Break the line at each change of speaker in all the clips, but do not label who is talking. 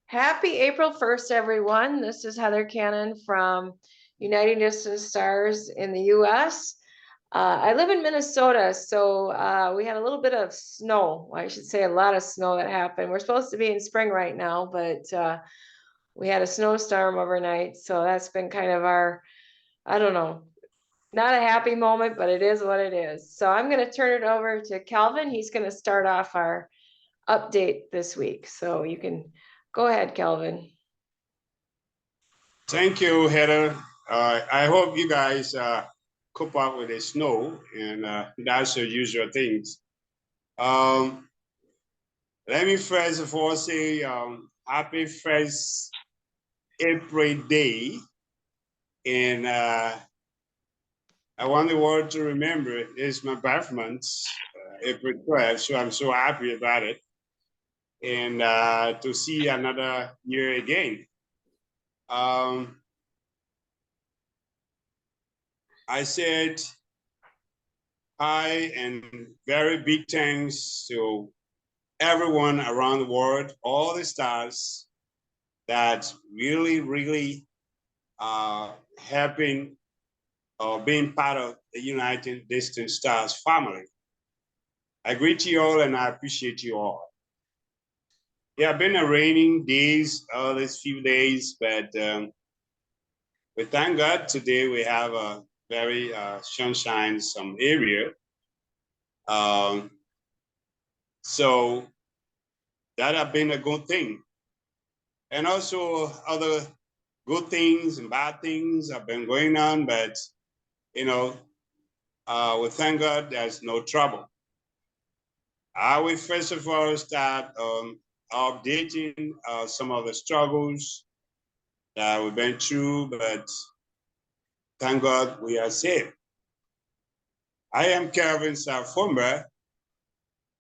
Happy April 1st, everyone. This is Heather Cannon from United Distance Stars in the US. I live in Minnesota, so we had a little bit of snow. I should say a lot of snow that happened. We're supposed to be in spring right now, but we had a snowstorm overnight. So that's been kind of our, I don't know, not a happy moment, but it is what it is. So I'm going to turn it over to Kelvin. He's going to start off our update this week. So you can go ahead, Kelvin.
Thank you, Heather. I hope you guys cope up with the snow, and that's the usual things. Let me first of all say happy first April Day, and I want the world to remember it's my birth month, April 12th, so I'm so happy about it, and to see another year again. I said hi and very big thanks to everyone around the world, all the stars that really helping or being part of the United Distance Stars family. I greet you all and I appreciate you all. It have been a raining days all these few days, but we thank God today we have a very sunshine some area. So that have been a good thing. And also other good things and bad things have been going on, but you know, we thank God there's no trouble. I will first of all start updating some of the struggles that we've been through, but thank God we are safe. I am Kelvin Fomba,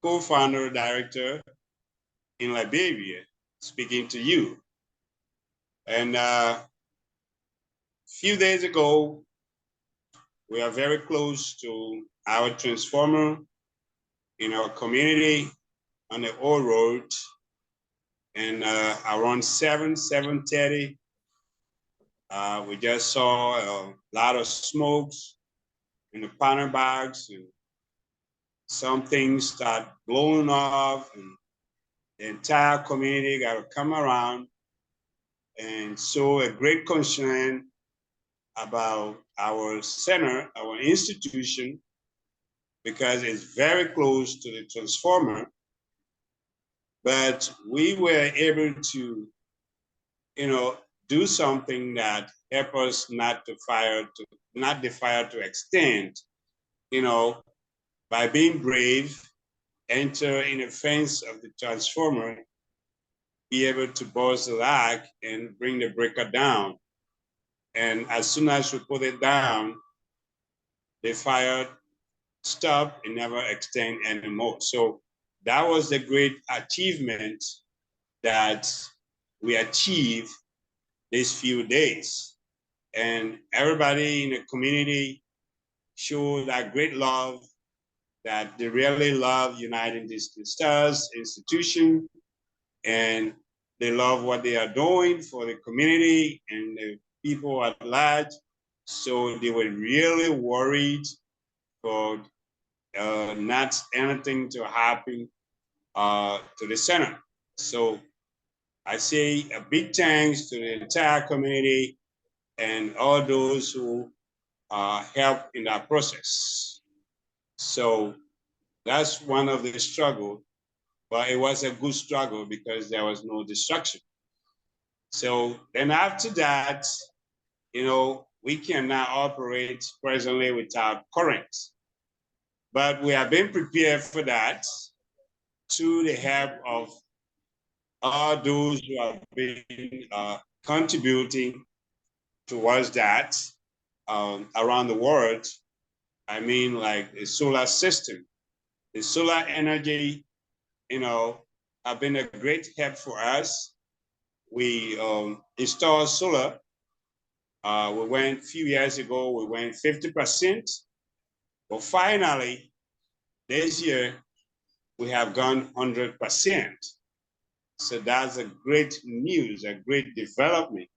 co-founder director in Liberia, speaking to you. And a few days ago, we are very close to our transformer in our community on the old road. And around 7:30, we just saw a lot of smokes in the panel bags, and some things start blowing off, and the entire community got to come around and show a great concern about our center, our institution, because it's very close to the transformer. But we were able to, do something that help us not the fire to extend, by being brave, enter in the fence of the transformer, be able to bust the lock and bring the breaker down. And as soon as we put it down, the fire stopped and never extend anymore. So that was the great achievement that we achieved these few days. And everybody in the community showed that great love, that they really love United Distance Stars institution, and they love what they are doing for the community and the people at large. So they were really worried for not anything to happen to the center. So I say a big thanks to the entire community and all those who help in that process. So that's one of the struggle, but it was a good struggle because there was no destruction. So then after that, we cannot operate presently without current. But we have been prepared for that through the help of all those who have been contributing towards that around the world. I mean, like the solar system, the solar energy, have been a great help for us. We installed solar. We went a few years ago, we went 50%. But finally, this year, we have gone 100%. So that's a great news, a great development,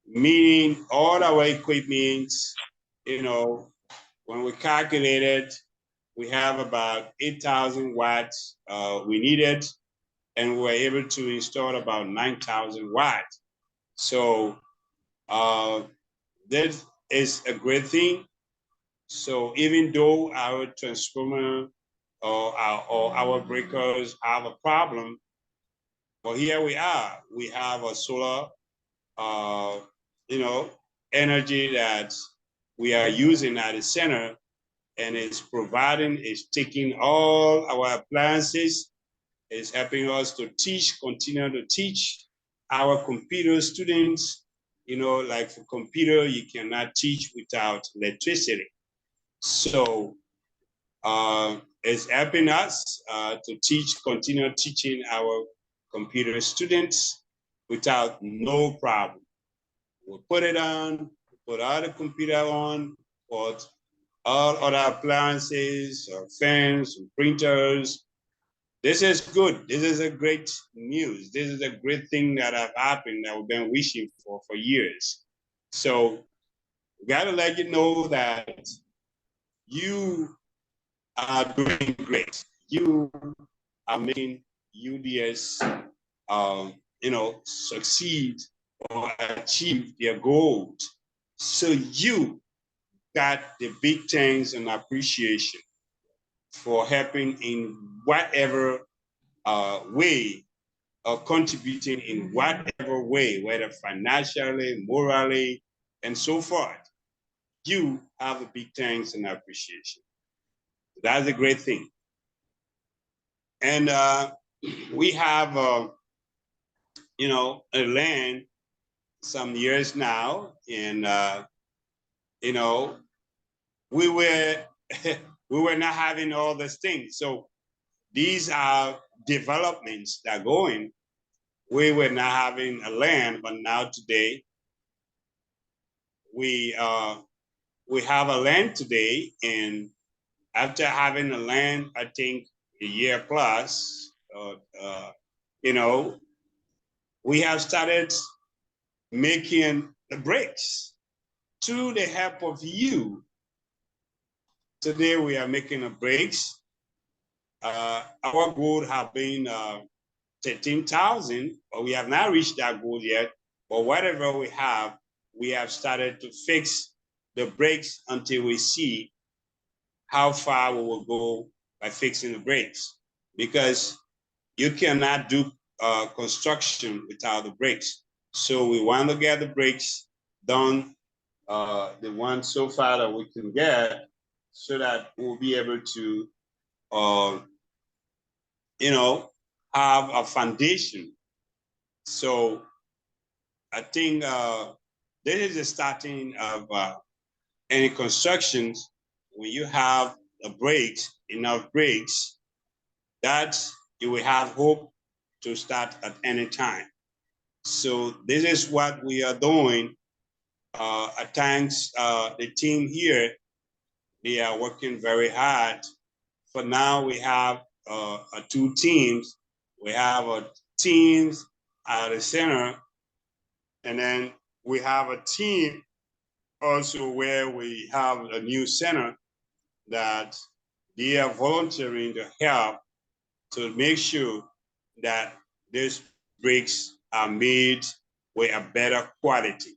meaning all our equipment, you know, when we calculated, we have about 8,000 watts we needed, and we were able to install about 9,000 watts. So that is a great thing. So even though our transformer or our breakers have a problem, well, here we are. We have a solar, uh, you know, energy that we are using at the center, and it's taking all our appliances, it's helping us to continue to teach our computer students. You know, like for computer, you cannot teach without electricity. So it's helping us to continue teaching our computer students without no problem. We put it on, put all the computer on, put all other appliances, fans, printers. This is good. This is a great news. This is a great thing that have happened that we've been wishing for years. So we gotta let you know that you are doing great. You are making UDS, succeed or achieve their goals. So you got the big thanks and appreciation for helping in whatever way or contributing in whatever way, whether financially, morally, and so forth. You have a big thanks and appreciation. That's a great thing. And we have, a land some years now, and we were we were not having all these things. So these are developments that are going. We were not having a land, but now today we have a land today, and after having a land, I think a year plus, we have started making the bricks through the help of you. Today we are making the bricks. Our goal have been 13,000, but we have not reached that goal yet. But whatever we have started to fix the brakes until we see how far we will go by fixing the brakes. Because you cannot do construction without the brakes. So we want to get the brakes done, the one so far that we can get, so that we'll be able to, have a foundation. So I think this is the starting of any constructions. When you have enough brakes, that you will have hope to start at any time. So this is what we are doing. Thanks the team here. They are working very hard. For now, we have two teams. We have a team at the center, and then we have a team also where we have a new center that they are volunteering to help to make sure that these bricks are made with a better quality.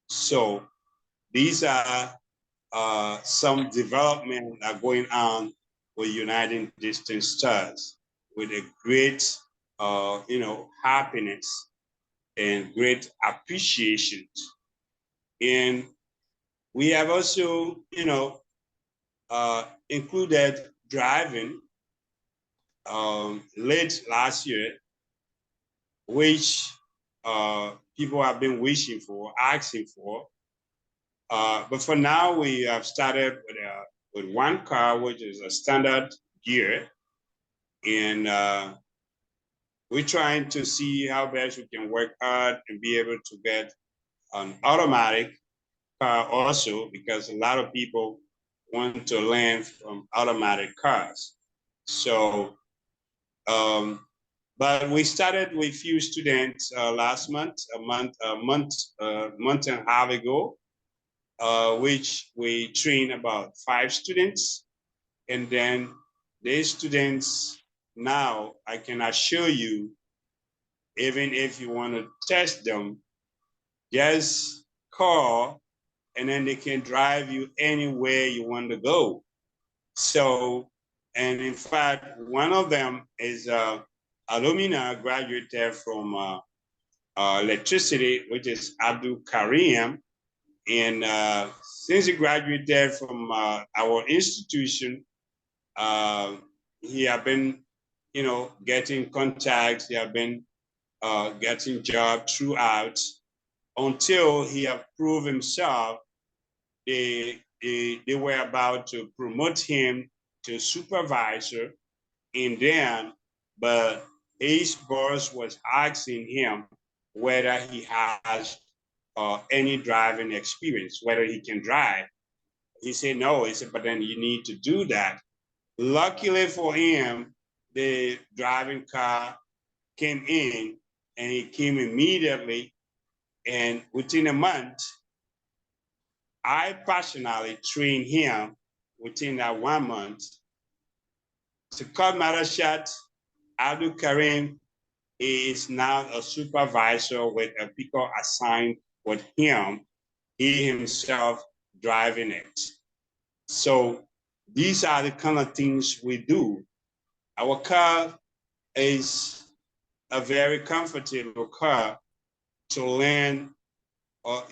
So these are some development that are going on with United UDStars with a great, happiness and great appreciation. And we have also, included driving late last year, which people have been wishing for, asking for. But for now, we have started with one car, which is a standard gear. And we're trying to see how best we can work hard and be able to get an automatic car also, because a lot of people want to learn from automatic cars. So, But we started with few students last month, month and a half ago, which we trained about 5 students. And then these students now, I can assure you, even if you want to test them, just call and then they can drive you anywhere you want to go. So, and in fact, one of them is alumni graduated from electricity, which is Abdul Karim. And since he graduated from our institution, he have been, getting contacts. He have been getting jobs throughout until he have proved himself. They were about to promote him to supervisor, and then, but his boss was asking him whether he has any driving experience, whether he can drive. He said no. He said, but then you need to do that. Luckily for him, the driving car came in and he came immediately. And within a month, I personally trained him within that 1 month. To cut matter short, Abdul Karim is now a supervisor with a vehicle assigned with him, he himself driving it. So these are the kind of things we do. Our car is a very comfortable car to learn, or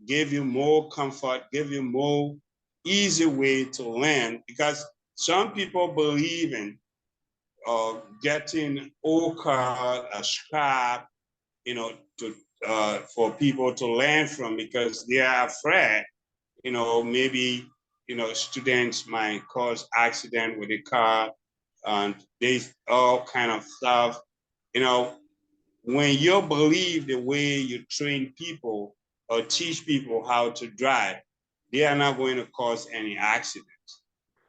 give you more comfort, give you more easy way to learn, because some people believe in getting old car, a scrap, to for people to learn from, because they are afraid, maybe students might cause accident with a car, and there's all kind of stuff. When you believe the way you train people or teach people how to drive, they are not going to cause any accidents.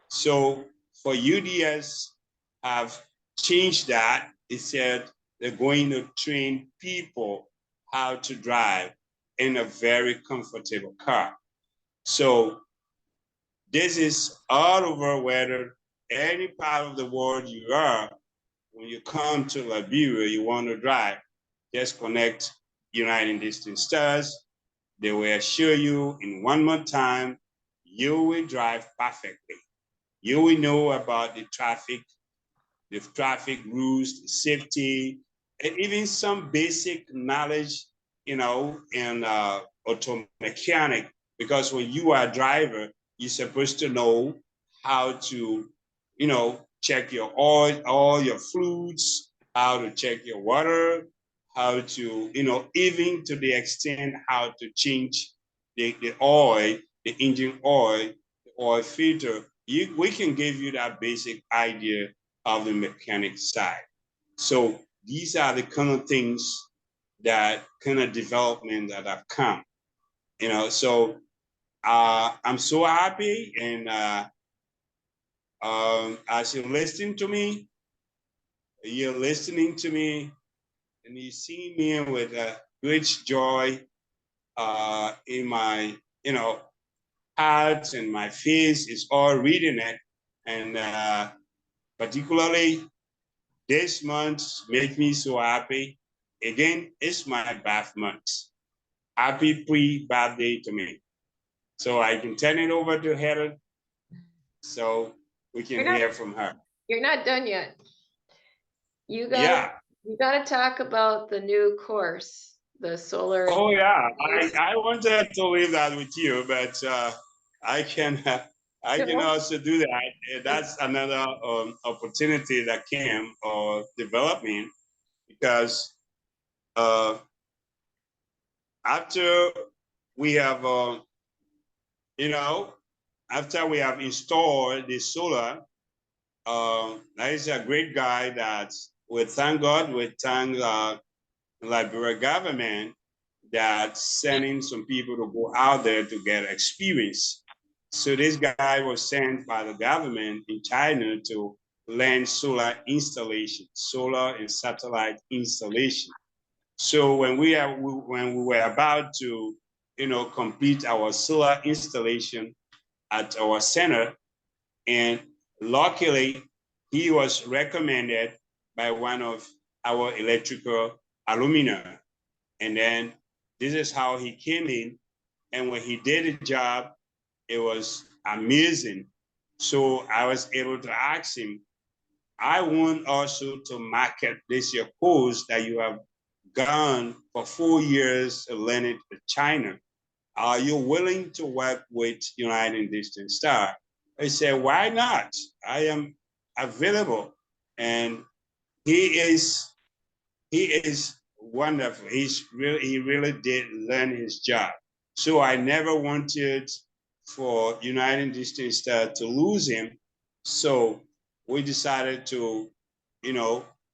So for UDS have changed that. It said they're going to train people how to drive in a very comfortable car. So this is all over, whether any part of the world you are, when you come to Liberia, you want to drive, just connect United UDStars. They will assure you in 1 month time, you will drive perfectly. You will know about the traffic rules, the safety, and even some basic knowledge, in auto mechanic. Because when you are a driver, you're supposed to know how to, check your oil, all your fluids, how to check your water, how to, even to the extent how to change the oil, the engine oil, the oil filter. We can give you that basic idea of the mechanic side. So these are the kind of things, that kind of development that have come. So I'm so happy, and as you're listening to me, and you see me with great joy in my, heart, and my face is all reading it. And particularly this month makes me so happy. Again, it's my birth month. Happy pre-birthday to me. So I can turn it over to Helen so we can hear from her.
You're not done yet. You got to talk about the new course, the solar.
Oh yeah, I wanted to leave that with you, but I can also do that. That's another opportunity that came or development, because after we have after we have installed the solar, that is a great guy that we thank God, we thank Liberia government that sending some people to go out there to get experience. So this guy was sent by the government in China to land solar installation, solar and satellite installation. So when we were about to, complete our solar installation at our center, and luckily he was recommended by one of our electrical alumni. And then this is how he came in. And when he did the job, it was amazing. So I was able to ask him, I want also to market this your course that you have gone for 4 years learning in China. Are you willing to work with United Distant Star? I said, why not? I am available. And he is wonderful. He really did learn his job. So I never wanted for United Distant Star to lose him. So we decided to,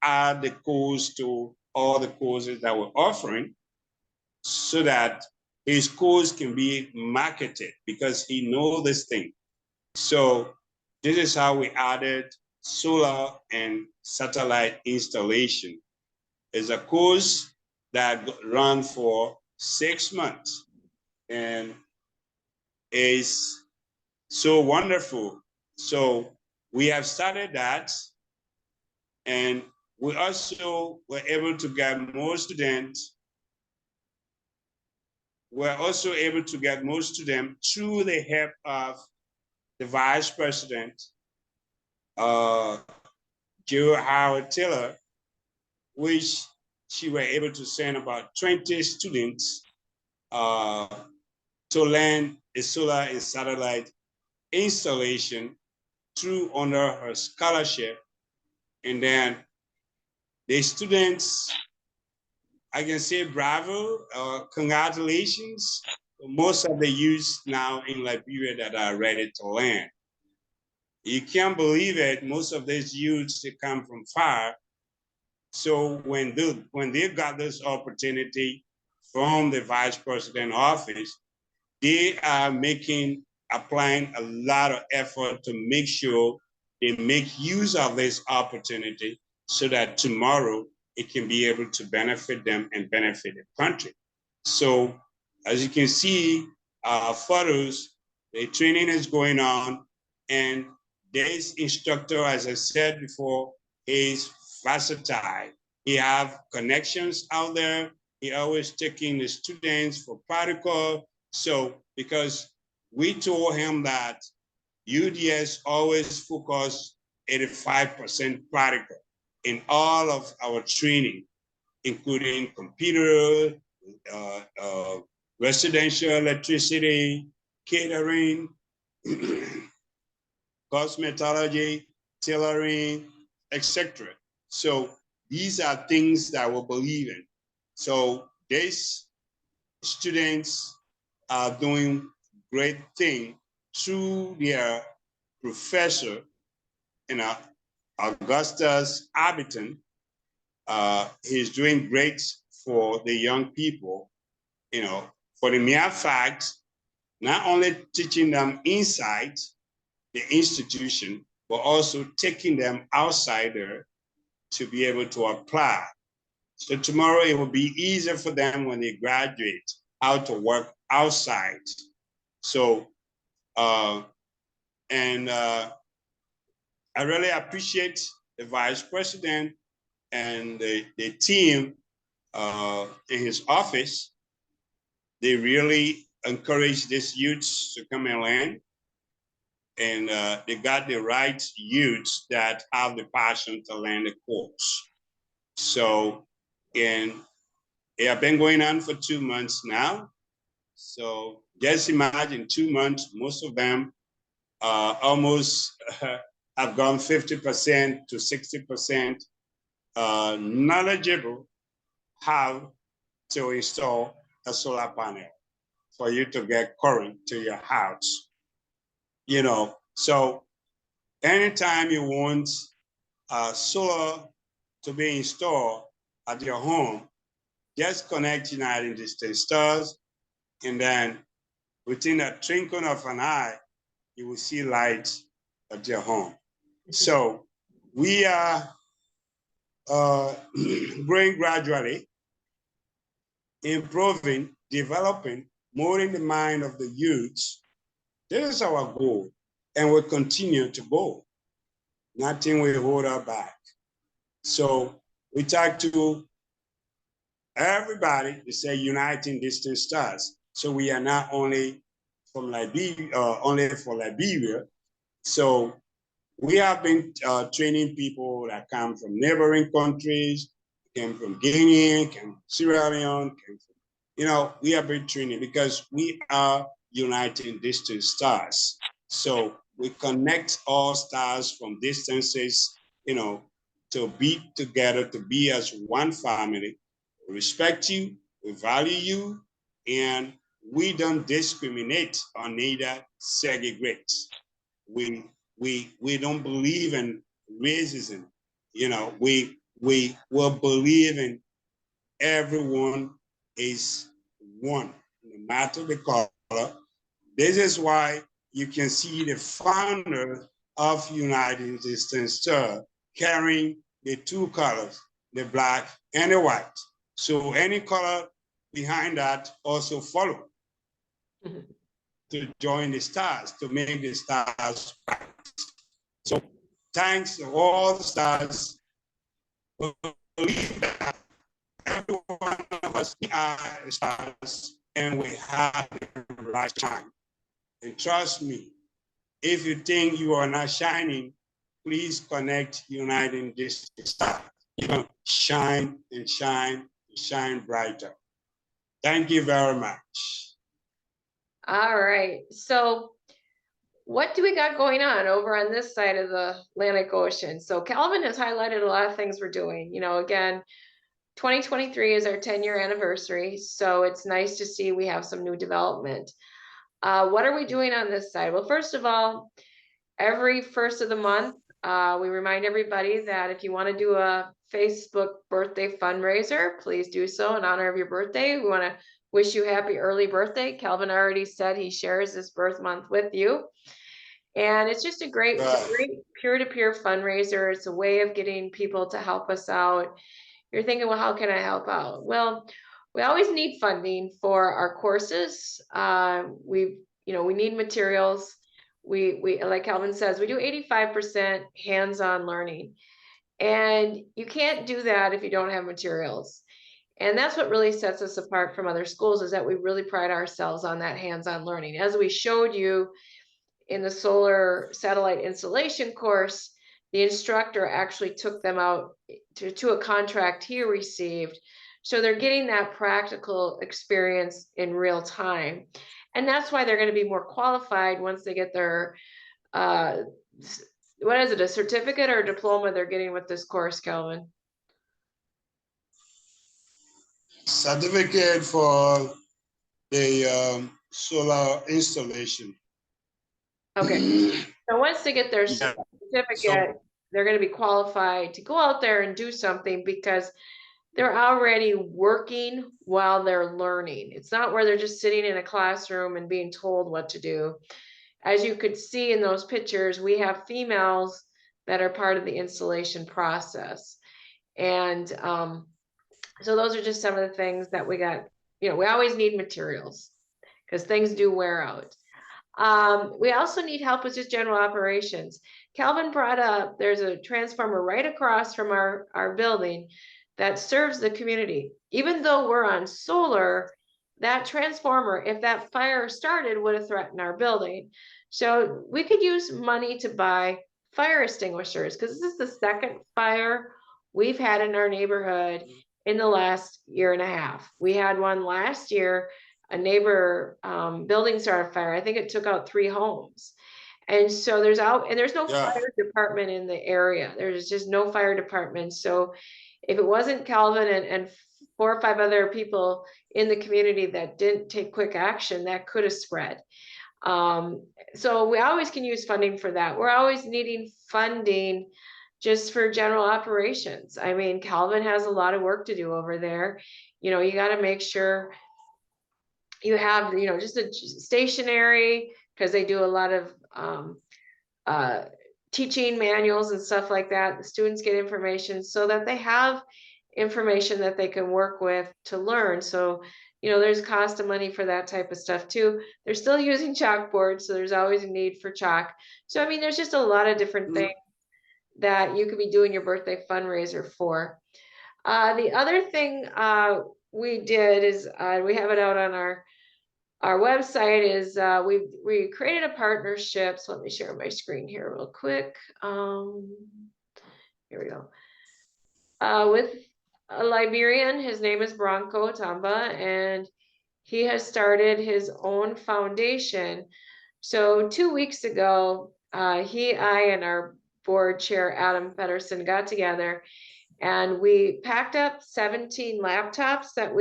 add the course to all the courses that we're offering so that his course can be marketed because he knows this thing. So this is how we added solar and satellite installation. It's a course that runs for 6 months and is so wonderful. So we have started that, and we also were able to get more students. We're also able to get more students through the help of the Vice President, Joe Howard Taylor, which she were able to send about 20 students to learn a solar and satellite installation through under her scholarship. And then the students, I can say bravo, congratulations. Most of the youths now in Liberia that are ready to learn. You can't believe it, most of these youths, they come from far. So when they got this opportunity from the Vice President office, they are applying a lot of effort to make sure they make use of this opportunity so that tomorrow it can be able to benefit them and benefit the country. So as you can see, photos, the training is going on, and this instructor, as I said before, is versatile. He have connections out there. He always taking the students for practical. So because we told him that UDS always focus 85% practical in all of our training, including computer, residential electricity, catering, cosmetology, tailoring, etc. So these are things that we believe in. So these students are doing great thing through their professor, Augustus Abiton. He's doing great for the young people, for the mere fact, not only teaching them inside the institution, but also taking them outside there to be able to apply. So tomorrow it will be easier for them when they graduate, how to work outside. So, I really appreciate the Vice President and the team in his office. They really encourage these youths to come and learn. And they got the right youths that have the passion to learn the course. So, and it has been going on for 2 months now. So just imagine 2 months, most of them almost have gone 50% to 60% knowledgeable how to install a solar panel for you to get current to your house. So anytime you want solar to be installed at your home, just connect United Distant Stars, and then within a twinkle of an eye, you will see lights at your home. So we are growing gradually, improving, developing, molding the mind of the youths. This is our goal, and we'll continue to go. Nothing will hold us back. So we talk to everybody to say uniting distant stars. So we are not only from Liberia, only for Liberia. So we have been training people that come from neighboring countries, came from Guinea, came from Sierra Leone, came from, we have been training because we are uniting distant stars. So we connect all stars from distances, to be together, to be as one family. We respect you, we value you, and we don't discriminate or neither segregate. We don't believe in racism. We will believe in everyone is one, no matter the color. This is why you can see the founder of United Distant Star carrying the two colors, the black and the white. So any color behind that also follow to join the stars, to make the stars bright. So thanks to all the stars, we believe that every one of us are stars and we have the right time. And trust me, if you think you are not shining, please connect Uniting Distant Stars. You're going to shine and shine and shine brighter. Thank you very much.
All right. So what do we got going on over on this side of the Atlantic Ocean? So Kelvin has highlighted a lot of things we're doing. Again, 2023 is our 10-year anniversary. So it's nice to see we have some new development. What are we doing on this side? Well, first of all, every first of the month, we remind everybody that if you want to do a Facebook birthday fundraiser, please do so in honor of your birthday. We want to wish you happy early birthday. Kelvin already said he shares this birth month with you. And it's just a great peer-to-peer fundraiser. It's a way of getting people to help us out. You're thinking, well, how can I help out? Well, we always need funding for our courses. We need materials. We like Kelvin says, we do 85% hands-on learning. And you can't do that if you don't have materials. And that's what really sets us apart from other schools, is that we really pride ourselves on that hands-on learning. As we showed you in the solar satellite installation course, the instructor actually took them out to a contract he received. So they're getting that practical experience in real time. And that's why they're going to be more qualified once they get their, what is it, a certificate or a diploma they're getting with this course, Kelvin?
Certificate for the solar installation.
Okay. So once they get their certificate, they're going to be qualified to go out there and do something because they're already working while they're learning. It's not where they're just sitting in a classroom and being told what to do. As you could see in those pictures, we have females that are part of the installation process. And so those are just some of the things that we got. We always need materials because things do wear out. We also need help with just general operations. Kelvin brought up, there's a transformer right across from our building that serves the community. Even though we're on solar, that transformer, if that fire started, would have threatened our building. So we could use money to buy fire extinguishers, because this is the second fire we've had in our neighborhood in the last year and a half. We had one last year. A neighbor building started fire. I think it took out 3 homes. And so there's no fire department in the area. There's just no fire department. So if it wasn't Kelvin and 4 or 5 other people in the community that didn't take quick action, that could have spread. So we always can use funding for that. We're always needing funding just for general operations. I mean, Kelvin has a lot of work to do over there. You got to make sure you have, just a stationary, because they do a lot of teaching manuals and stuff like that. The students get information so that they have information that they can work with to learn. So, you know, there's cost of money for that type of stuff too. They're still using chalkboards, so there's always a need for chalk. So, I mean, there's just a lot of different things that you could be doing your birthday fundraiser for. The other thing we did is we have it out on our website is we created a partnership. So let me share my screen here real quick. Here we go. With a Liberian, his name is Branko Tambah, and he has started his own foundation. So 2 weeks ago, I, and our board chair, Adam Pedersen, got together and we packed up 17 laptops that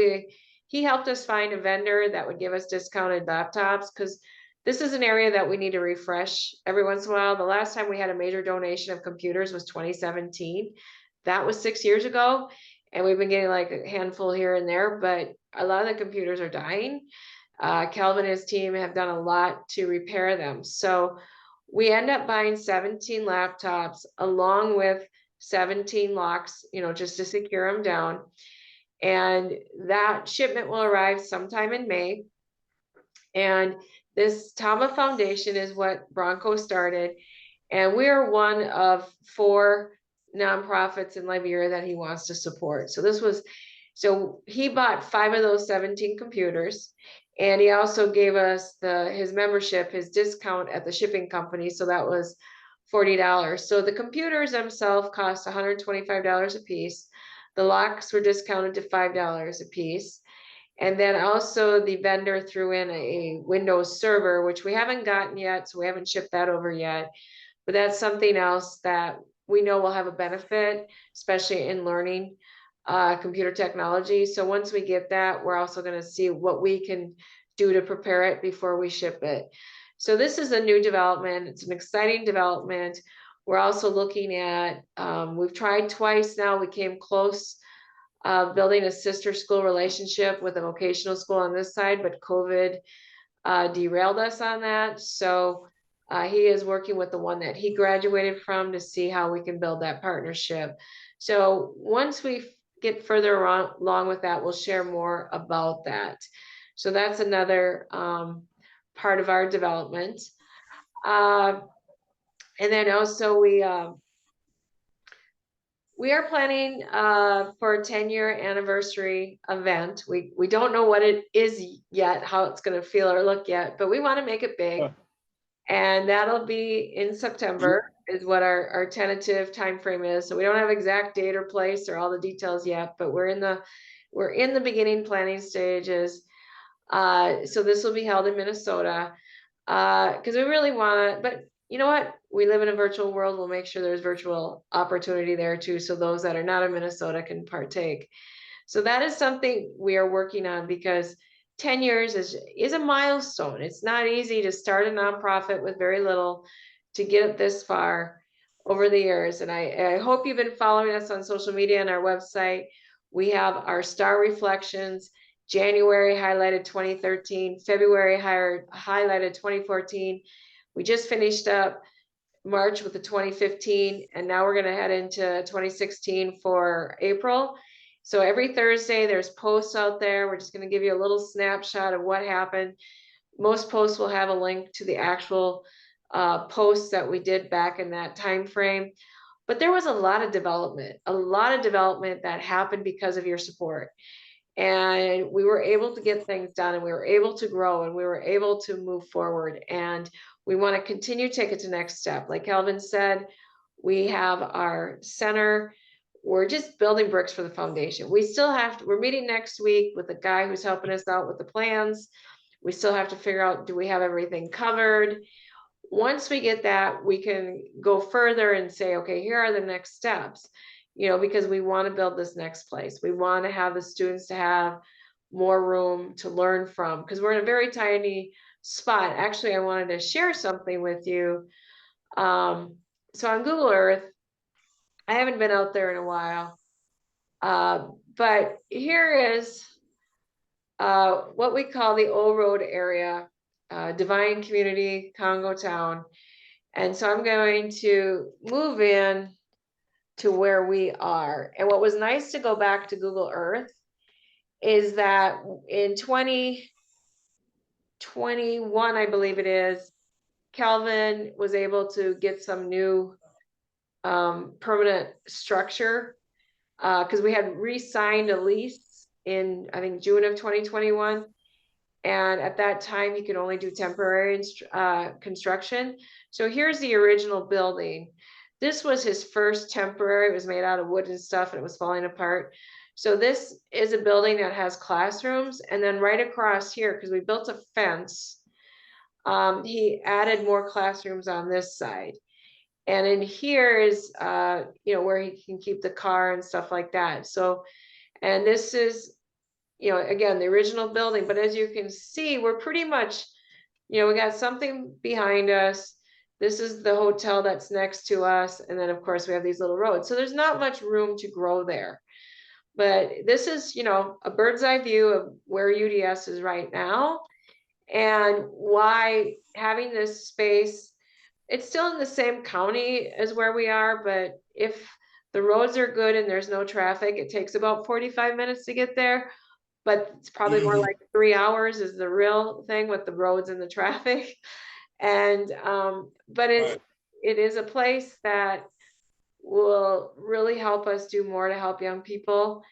he helped us find a vendor that would give us discounted laptops, because this is an area that we need to refresh every once in a while. The last time we had a major donation of computers was 2017. That was 6 years ago. And we've been getting like a handful here and there, but a lot of the computers are dying. Kelvin and his team have done a lot to repair them. So we end up buying 17 laptops along with 17 locks, you know, just to secure them down. And that shipment will arrive sometime in May. And this Tambah Foundation is what Branko started. And we are one of 4 nonprofits in Liberia that he wants to support. So he bought 5 of those 17 computers. And he also gave us his membership, his discount at the shipping company. So that was $40. So the computers themselves cost $125 a piece. The locks were discounted to $5 a piece. And then also the vendor threw in a Windows server, which we haven't gotten yet, so we haven't shipped that over yet. But that's something else that we know will have a benefit, especially in learning computer technology. So once we get that, we're also going to see what we can do to prepare it before we ship it. So this is a new development. It's an exciting development. We're also looking at, we've tried twice now. We came close building a sister school relationship with a vocational school on this side, but COVID derailed us on that. So he is working with the one that he graduated from to see how we can build that partnership. So once we get further along with that, we'll share more about that. So that's another part of our development. And then also we are planning for a 10-year anniversary event. We don't know what it is yet, how it's going to feel or look yet, but we want to make it big. And that'll be in September is what our tentative time frame is. So we don't have exact date or place or all the details yet, but we're in the beginning planning stages. So this will be held in Minnesota because we really want to, but you know what? We live in a virtual world. We'll make sure there's virtual opportunity there too. So those that are not in Minnesota can partake. So that is something we are working on because 10 years is a milestone. It's not easy to start a nonprofit with very little to get it this far over the years. And I hope you've been following us on social media and our website. We have our star reflections. January highlighted 2013, February highlighted 2014. We just finished up March with the 2015, and now we're going to head into 2016 for April. So every Thursday there's posts out there. We're just going to give you a little snapshot of what happened. Most posts will have a link to the actual posts that we did back in that time frame. But there was a lot of development that happened because of your support. And we were able to get things done, and we were able to grow, and we were able to move forward. And we want to continue to take it to the next step. Like Kelvin said, we have our center. We're just building bricks for the foundation. We're meeting next week with the guy who's helping us out with the plans. We still have to figure out, do we have everything covered? Once we get that, we can go further and say, okay, here are the next steps. You know, because we want to build this next place. We want to have the students to have more room to learn from, because we're in a very tiny spot. Actually, I wanted to share something with you. So on Google Earth, I haven't been out there in a while, but here is what we call the Old Road area, Divine Community, Congo Town. And so I'm going to move in to where we are. And what was nice to go back to Google Earth is that in 2021, I believe it is, Kelvin was able to get some new permanent structure because we had re-signed a lease in, I think, June of 2021. And at that time, you could only do temporary construction. So here's the original building. This was his first temporary. It was made out of wood and stuff, and it was falling apart. So this is a building that has classrooms. And then right across here, because we built a fence, he added more classrooms on this side. And in here is, where he can keep the car and stuff like that. So, and this is, again, the original building, but as you can see, we're pretty much, we got something behind us. This is the hotel that's next to us. And then of course we have these little roads. So there's not much room to grow there. But this is, a bird's eye view of where UDS is right now and why having this space. It's still in the same county as where we are, but if the roads are good and there's no traffic, it takes about 45 minutes to get there. But it's probably more like 3 hours is the real thing with the roads and the traffic. And but it is a place that will really help us do more to help young people.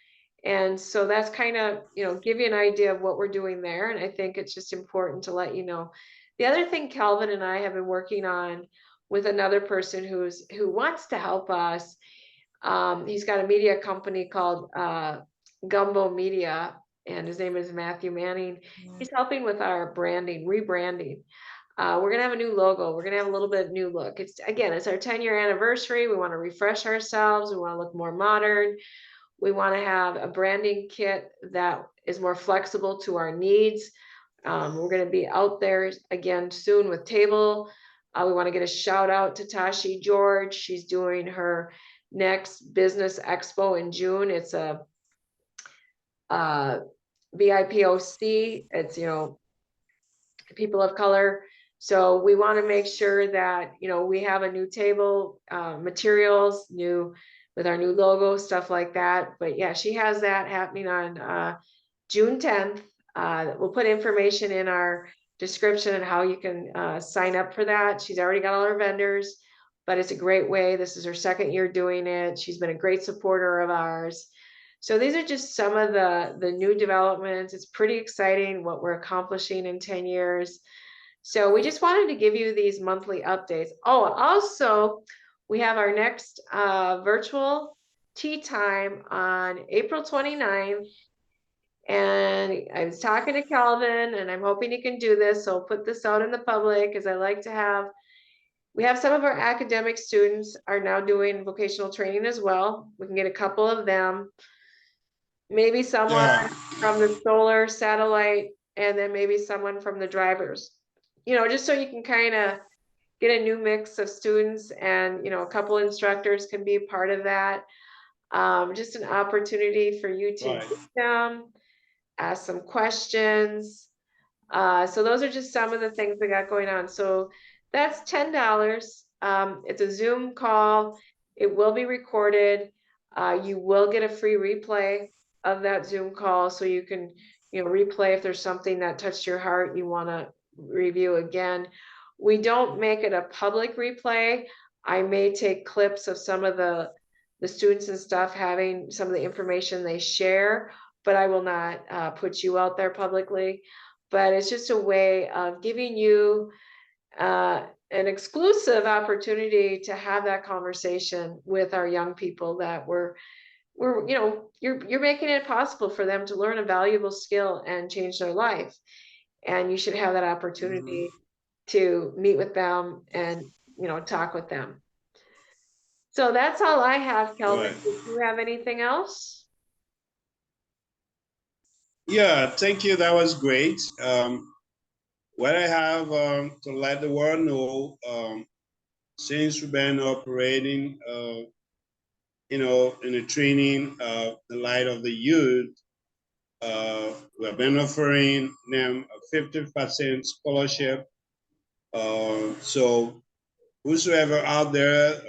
And so that's kind of, give you an idea of what we're doing there. And I think it's just important to let you know. The other thing Kelvin and I have been working on with another person who wants to help us. He's got a media company called Gumbo Media, and his name is Matthew Manning. He's helping with our branding, rebranding. We're gonna have a new logo. We're gonna have a little bit new look. It's our 10-year anniversary. We want to refresh ourselves. We want to look more modern. We want to have a branding kit that is more flexible to our needs. We're going to be out there again soon with table. We want to get a shout out to Tashie George. She's doing her next business expo in June. It's a BIPOC. It's, people of color. So we want to make sure that, we have a new table, materials, with our new logo, stuff like that. But yeah, she has that happening on June 10th. We'll put information in our description on how you can sign up for that. She's already got all her vendors, but it's a great way. This is her second year doing it. She's been a great supporter of ours. So these are just some of the new developments. It's pretty exciting what we're accomplishing in 10 years. So we just wanted to give you these monthly updates. Oh, also, we have our next virtual tea time on April 29th. And I was talking to Kelvin, and I'm hoping he can do this. So I'll put this out in the public because I like to we have some of our academic students are now doing vocational training as well. We can get a couple of them. Maybe someone from the solar satellite, and then maybe someone from the drivers, just so you can kind of get a new mix of students, and, a couple instructors can be part of that. Just an opportunity for you to meet them, ask some questions. So those are just some of the things we got going on. So that's $10. It's a Zoom call. It will be recorded. You will get a free replay of that Zoom call, so you can, replay if there's something that touched your heart you want to review again. We don't make it a public replay. I may take clips of some of the students and stuff having some of the information they share, but I will not put you out there publicly. But it's just a way of giving you an exclusive opportunity to have that conversation with our young people that you're making it possible for them to learn a valuable skill and change their life. And you should have that opportunity to meet with them and, talk with them. So that's all I have, Kelvin. Do you have anything else?
Yeah, thank you. That was great. What I have to let the world know, since we've been operating, in the training of the light of the youth, we've been offering them a 50% scholarship. So whosoever out there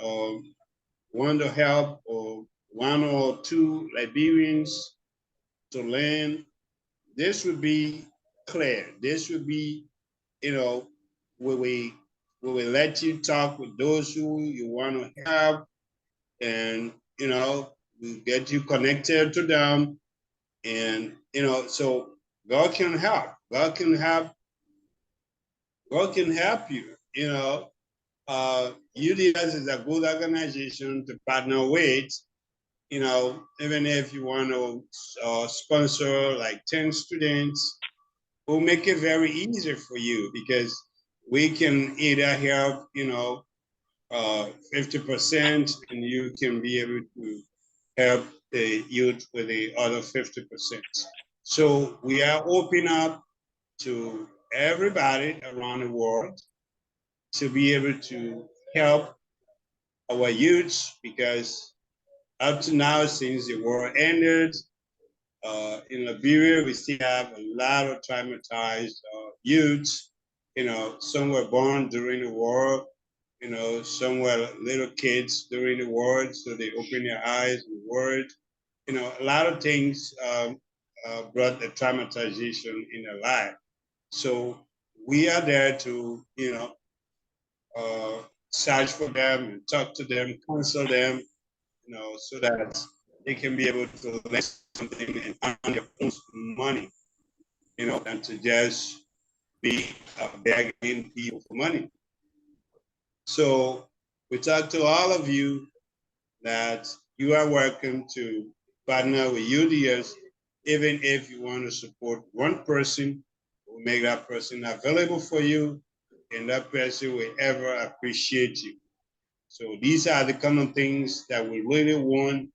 want to help, or one or two Liberians to learn, this would be clear. This would be, where we let you talk with those who you want to help, and we get you connected to them, and so God can help. God can help. God can help you. UDS is a good organization to partner with. Even if you want to sponsor like 10 students, we'll make it very easy for you, because we can either help, 50%, and you can be able to help the youth with the other 50%. So we are open up to everybody around the world to be able to help our youths, because up to now, since the war ended, in Liberia, we still have a lot of traumatized youths. Some were born during the war, some were little kids during the war, so they opened their eyes to the world. A lot of things brought the traumatization in their life. So we are there to, search for them and talk to them, counsel them, so that they can be able to learn something and earn their own money, than to just be begging people for money. So we talk to all of you that you are welcome to partner with UDS, even if you want to support one person, we'll make that person available for you, and that person will ever appreciate you. So these are the kind of things that we really want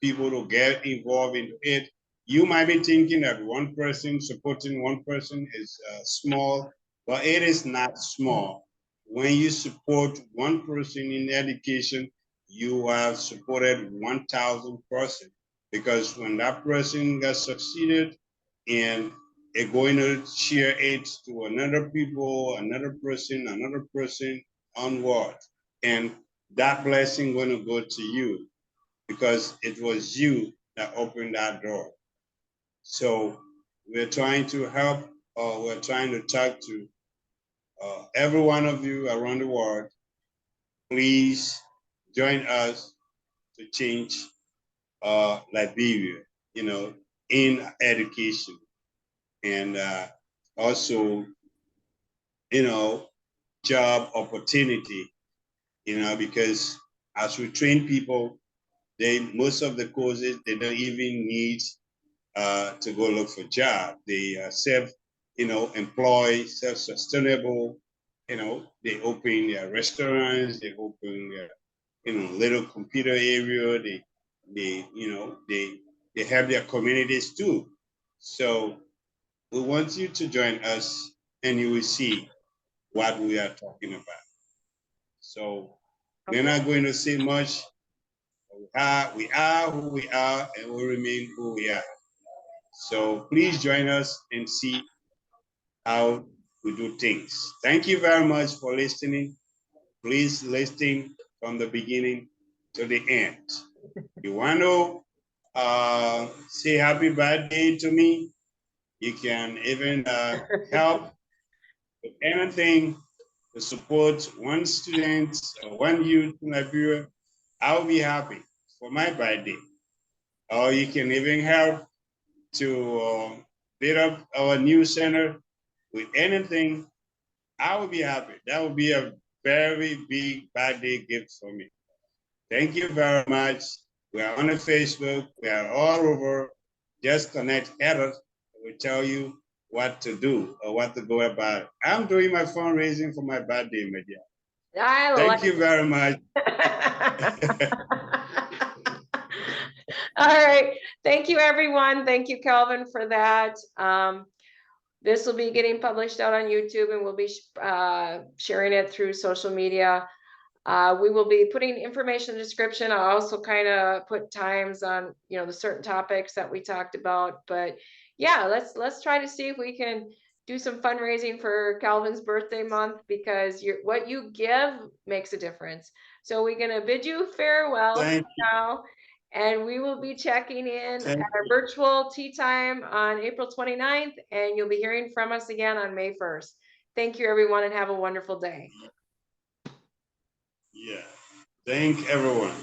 people to get involved in it. You might be thinking that one person supporting one person is small, but it is not small. When you support one person in education, you have supported 1,000%, because when that person got succeeded, and they're going to share it to another person onward. And that blessing going to go to you, because it was you that opened that door. So we're trying to help, we're trying to talk to every one of you around the world. Please join us to change Liberia, in education, and also, job opportunity, because as we train people, most of the courses, they don't even need to go look for job. They are self-employed, self-sustainable. They open their restaurants, they open their, little computer area. They have their communities too. So we want you to join us, and you will see what we are talking about. So we're not going to say much. We are who we are, and we remain who we are. So please join us and see how we do things. Thank you very much for listening. Please listen from the beginning to the end. You want to say happy birthday to me? You can even help with anything to support one student or one youth in Liberia. I'll be happy for my birthday. Or you can even help to build up our new center with anything. I would be happy. That would be a very big birthday gift for me. Thank you very much. We are on the Facebook. We are all over. Just connect Heather. We'll tell you what to do or what to go about it. I'm doing my fundraising for my birthday, Media. Thank you very much.
All right. Thank you, everyone. Thank you, Kelvin, for that. This will be getting published out on YouTube, and we'll be sharing it through social media. We will be putting information in the description. I'll also kind of put times on, the certain topics that we talked about. But yeah, let's try to see if we can do some fundraising for Calvin's birthday month, because what you give makes a difference. So we're gonna bid you farewell
Thank you.
now, and we will be checking in
Thank
at our virtual tea time on April 29th, and you'll be hearing from us again on May 1st. Thank you, everyone, and have a wonderful day.
Yeah. Thank everyone.